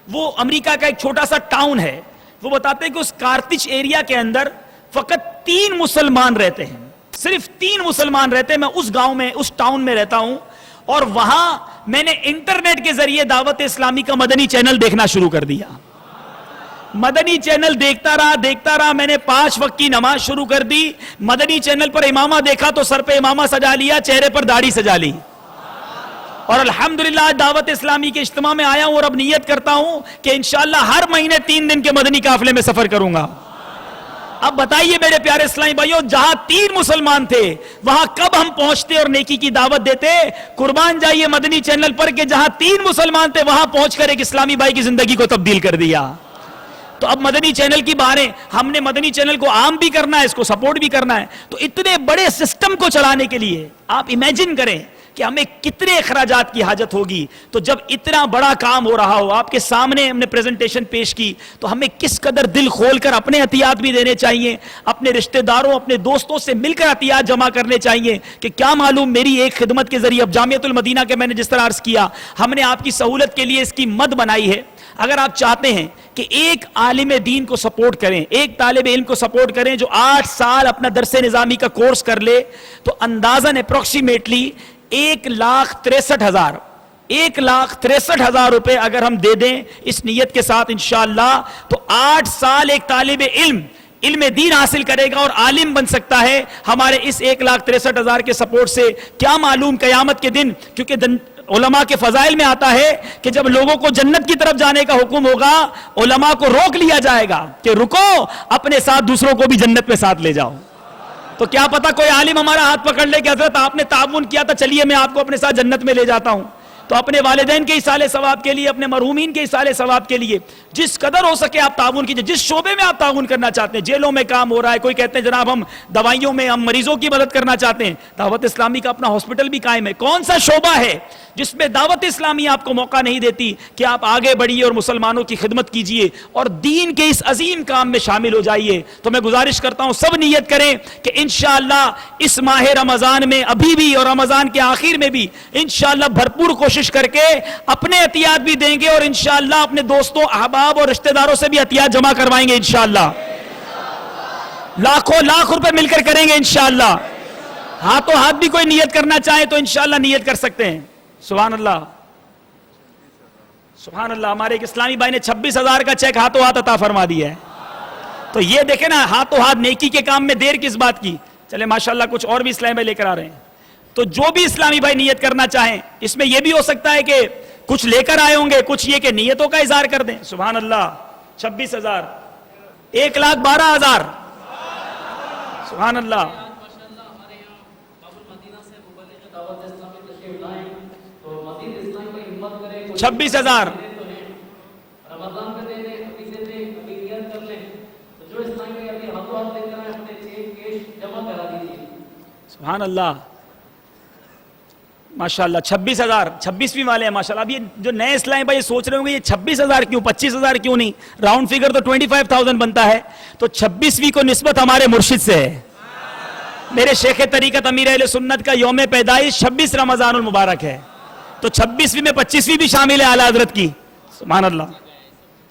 A: وہ امریکہ کا ایک چھوٹا سا ٹاؤن ہے. وہ بتاتے ہیں کہ اس کارتچ ایریا کے اندر فقط 3 مسلمان رہتے ہیں. صرف 3 مسلمان رہتے. میں اس گاؤں میں, اس ٹاؤن میں رہتا ہوں, اور وہاں میں نے انٹرنیٹ کے ذریعے دعوت اسلامی کا مدنی چینل دیکھنا شروع کر دیا. مدنی چینل دیکھتا رہا, میں نے 5 وقت کی نماز شروع کر دی. مدنی چینل پر امامہ دیکھا تو سر پہ امامہ سجا لیا, چہرے پر داڑھی سجا لی, اور الحمدللہ دعوت اسلامی کے اجتماع میں آیا ہوں, اور اب نیت کرتا ہوں کہ انشاءاللہ ہر مہینے 3 دن کے مدنی قافلے میں سفر کروں گا. اب بتائیے میرے پیارے اسلامی بھائیوں, جہاں 3 مسلمان تھے وہاں کب ہم پہنچتے اور نیکی کی دعوت دیتے؟ قربان جائیے مدنی چینل پر کہ جہاں 3 مسلمان تھے وہاں پہنچ کر ایک اسلامی بھائی کی زندگی کو تبدیل کر دیا. تو اب مدنی چینل کی باریں, ہم نے مدنی چینل کو عام بھی کرنا ہے, اس کو سپورٹ بھی کرنا ہے. تو اتنے بڑے سسٹم کو چلانے کے لیے آپ امیجن کریں کہ ہمیں کتنے اخراجات کی حاجت ہوگی. تو جب اتنا بڑا کام ہو رہا ہو, آپ کے سامنے ہم نے پریزنٹیشن پیش کی, تو ہمیں کس قدر دل کھول کر اپنے عطیات بھی دینے چاہیے, اپنے رشتہ داروں, اپنے دوستوں سے مل کر عطیات جمع کرنے چاہیے. کہ کیا معلوم میری ایک خدمت کے ذریعے, اب جامعۃ المدینہ کے میں نے جس طرح عرض کیا, ہم نے آپ کی سہولت کے لیے اس کی مد بنائی ہے. اگر آپ چاہتے ہیں کہ ایک عالم دین کو سپورٹ کریں, ایک طالب علم کو سپورٹ کریں جو 8 سال اپنا درس نظامی کا کورس کر لے, تو اندازاً اپروکسیمیٹلی 1,63,000 1,63,000 روپے اگر ہم دے دیں اس نیت کے ساتھ انشاءاللہ, تو 8 سال ایک طالب علم دین حاصل کرے گا اور عالم بن سکتا ہے ہمارے اس 1,63,000 کے سپورٹ سے. کیا معلوم قیامت کے دن, کیونکہ علماء کے فضائل میں آتا ہے کہ جب لوگوں کو جنت کی طرف جانے کا حکم ہوگا, علماء کو روک لیا جائے گا کہ رکو, اپنے ساتھ دوسروں کو بھی جنت میں ساتھ لے جاؤ. تو کیا پتا کوئی عالم ہمارا ہاتھ پکڑ لے کہ حضرت آپ نے تعاون کیا تھا, چلیے میں آپ کو اپنے ساتھ جنت میں لے جاتا ہوں. تو اپنے والدین کے ایصال ثواب کے لیے, اپنے مرحومین کے ایصال ثواب کے لیے جس قدر ہو سکے آپ تعاون کیجئے. جس شعبے میں آپ تعاون کرنا چاہتے ہیں, جیلوں میں کام ہو رہا ہے, کوئی کہتے ہیں جناب ہم دوائیوں میں, ہم مریضوں کی مدد کرنا چاہتے ہیں, دعوت اسلامی کا اپنا ہاسپٹل بھی قائم ہے. کون سا شعبہ ہے جس میں دعوت اسلامی آپ کو موقع نہیں دیتی کہ آپ آگے بڑھیے اور مسلمانوں کی خدمت کیجئے اور دین کے اس عظیم کام میں شامل ہو جائیے. تو میں گزارش کرتا ہوں سب نیت کریں کہ انشاءاللہ اس ماہ رمضان میں ابھی بھی اور رمضان کے آخر میں بھی انشاءاللہ بھرپور کوشش کر کے اپنے عطیات بھی دیں گے, اور انشاءاللہ اپنے دوستوں, احباب اور رشتہ داروں سے بھی عطیات جمع کروائیں گے انشاءاللہ. لاکھوں لاکھ روپے مل کر کریں گے انشاءاللہ. ہاتھوں ہاتھ بھی کوئی نیت کرنا چاہے تو انشاءاللہ نیت کر سکتے ہیں. سبحان اللہ, سبحان اللہ. ہمارے ایک اسلامی بھائی نے 26,000 کا چیک ہاتھوں ہاتھ عطا فرما دیا ہے. تو یہ دیکھیں نا, ہاتھوں ہاتھ نیکی کے کام میں دیر کس بات کی. چلے ماشاءاللہ کچھ اور بھی اسلامی بھائی لے کر آ رہے ہیں. تو جو بھی اسلامی بھائی نیت کرنا چاہیں, اس میں یہ بھی ہو سکتا ہے کہ کچھ لے کر آئے ہوں گے, کچھ یہ کہ نیتوں کا اظہار کر دیں. سبحان اللہ. 26,000, 1,12,000. سبحان اللہ. 26,000. سبحان اللہ. ماشاءاللہ 26,000, 26ویں والے ہیں ماشاءاللہ. اب یہ جو نئے اسلامی بھائی سوچ رہے ہوں گے یہ 26,000 کیوں, 25,000 کیوں نہیں, راؤنڈ فگر تو 25,000 بنتا ہے. تو 26ویں کو نسبت ہمارے مرشد سے ہے. میرے شیخ طریقت امیر اہل سنت کا یوم پیدائش 26 رمضان المبارک ہے. تو 26ویں میں 25ویں بھی شامل ہے اعلیٰ حضرت کی. سبحان اللہ.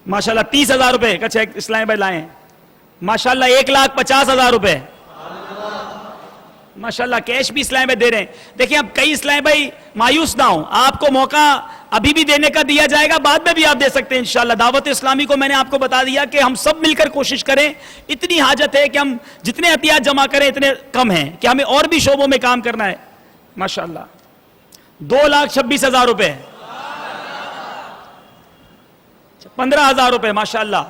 A: ماشاءاللہ 30,000 روپے کا چیک اسلامی بھائی لائے ہیں. ماشاءاللہ 1,50,000 روپے. ماشاءاللہ کیش بھی اسلامی بھائی دے رہے ہیں. دیکھیں اب کئی اسلامی بھائی مایوس نہ ہوں, آپ کو موقع ابھی بھی دینے کا دیا جائے گا, بعد میں بھی آپ دے سکتے ہیں انشاءاللہ. دعوت اسلامی کو میں نے آپ کو بتا دیا کہ ہم سب مل کر کوشش کریں. اتنی حاجت ہے کہ ہم جتنے عطیات جمع کریں اتنے کم ہیں کہ ہمیں اور بھی شعبوں میں کام کرنا ہے. ماشاءاللہ 2,26,000 روپے, 15,000 روپے. ماشاءاللہ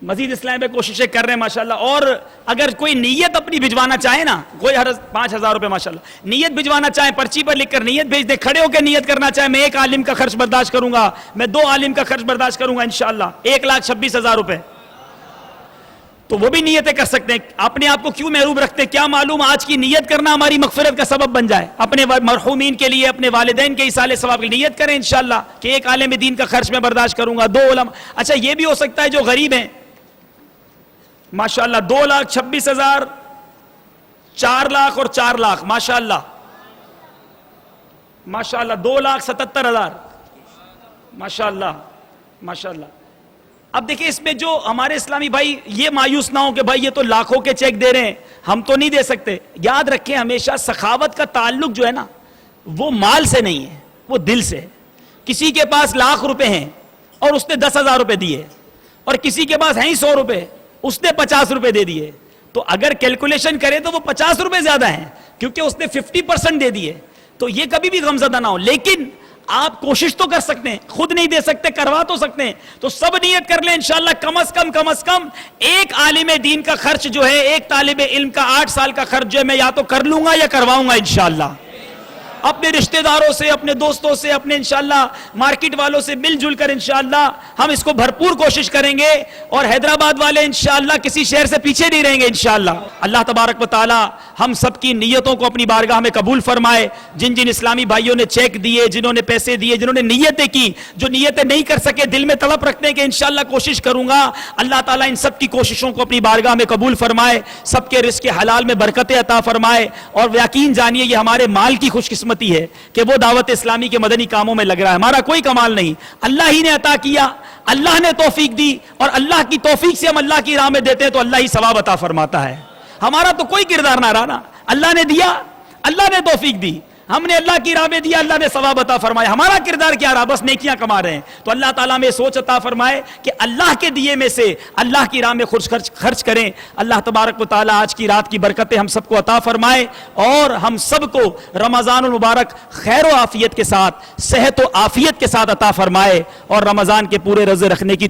A: مزید اسلام پہ کوششیں کر رہے ہیں ماشاءاللہ. اور اگر کوئی نیت اپنی بھجوانا چاہے نا, کوئی 5,000 روپے ماشاءاللہ نیت بھجوانا چاہے, پرچی پر لکھ کر نیت بھیج دیں. کھڑے ہو کے نیت کرنا چاہے, میں 1 عالم کا خرچ برداشت کروں گا, میں 2 عالم کا خرچ برداشت کروں گا انشاءاللہ. 1,26,000 روپے. تو وہ بھی نیتیں کر سکتے ہیں. اپنے آپ کو کیوں محروم رکھتے ہیں, کیا معلوم آج کی نیت کرنا ہماری مغفرت کا سبب بن جائے. اپنے مرحومین کے لیے, اپنے والدین کے ایصال ثواب کی نیت کریں انشاءاللہ کہ 1 عالم دین کا خرچ میں برداشت کروں گا, 2 علماء. اچھا یہ بھی ہو سکتا ہے جو غریب ہیں ماشاءاللہ 2,26,000, 4 لاکھ اور 4 لاکھ. ماشاءاللہ ماشاءاللہ 2,77,000. ماشاءاللہ ماشاءاللہ. اب دیکھیں اس میں جو ہمارے اسلامی بھائی یہ مایوس نہ ہو کہ بھائی یہ تو لاکھوں کے چیک دے رہے ہیں ہم تو نہیں دے سکتے. یاد رکھیں ہمیشہ سخاوت کا تعلق جو ہے نا وہ مال سے نہیں ہے, وہ دل سے ہے. کسی کے پاس لاکھ روپے ہیں اور اس نے 10,000 روپے دیے, اور کسی کے پاس ہیں ہی 100 روپے, اس نے 50 روپے دے دیے, تو اگر کیلکولیشن کرے تو وہ 50 روپے زیادہ ہیں کیونکہ اس نے 50% دے دیے. تو یہ کبھی بھی غمزدہ نہ ہو, لیکن آپ کوشش تو کر سکتے ہیں, خود نہیں دے سکتے کروا تو سکتے ہیں, تو سب نیت کر لیں انشاءاللہ کم از کم ایک عالم دین کا خرچ جو ہے, ایک طالب علم کا 8 سال کا خرچ جو ہے میں یا تو کر لوں گا یا کرواؤں گا انشاءاللہ. اپنے رشتہ داروں سے, اپنے دوستوں سے, اپنے انشاءاللہ مارکیٹ والوں سے مل جل کر انشاءاللہ ہم اس کو بھرپور کوشش کریں گے, اور حیدرآباد والے انشاءاللہ کسی شہر سے پیچھے نہیں رہیں گے انشاءاللہ. اللہ تبارک و تعالی ہم سب کی نیتوں کو اپنی بارگاہ میں قبول فرمائے. جن جن اسلامی بھائیوں نے چیک دیے, جنہوں نے پیسے دیے, جنہوں نے نیتیں کی, جو نیتیں نہیں کر سکے دل میں تڑپ رکھنے کے انشاءاللہ کوشش کروں گا, اللہ تعالیٰ ان سب کی کوششوں کو اپنی بارگاہ میں قبول فرمائے, سب کے رزق حلال میں برکتیں عطا فرمائے. اور یقین جانیے یہ ہمارے مال کی خوش قسمتی ہے کہ وہ دعوت اسلامی کے مدنی کاموں میں لگ رہا ہے. ہمارا کوئی کمال نہیں, اللہ ہی نے عطا کیا, اللہ نے توفیق دی, اور اللہ کی توفیق سے ہم اللہ کی راہ میں دیتے ہیں تو اللہ ہی ثواب عطا فرماتا ہے. ہمارا تو کوئی کردار نہ رہا نا, اللہ نے دیا, اللہ نے توفیق دی, ہم نے اللہ کی راہ میں دیا, اللہ نے ثواب عطا فرمایا. ہمارا کردار کیا رہا, بس نیکیاں کما رہے ہیں. تو اللہ تعالیٰ میں سوچ عطا فرمائے کہ اللہ کے دیے میں سے اللہ کی راہ میں خرچ کریں. اللہ تبارک و تعالیٰ آج کی رات کی برکتیں ہم سب کو عطا فرمائے, اور ہم سب کو رمضان المبارک خیر و عافیت کے ساتھ, صحت و عافیت کے ساتھ عطا فرمائے, اور رمضان کے پورے روزے رکھنے کی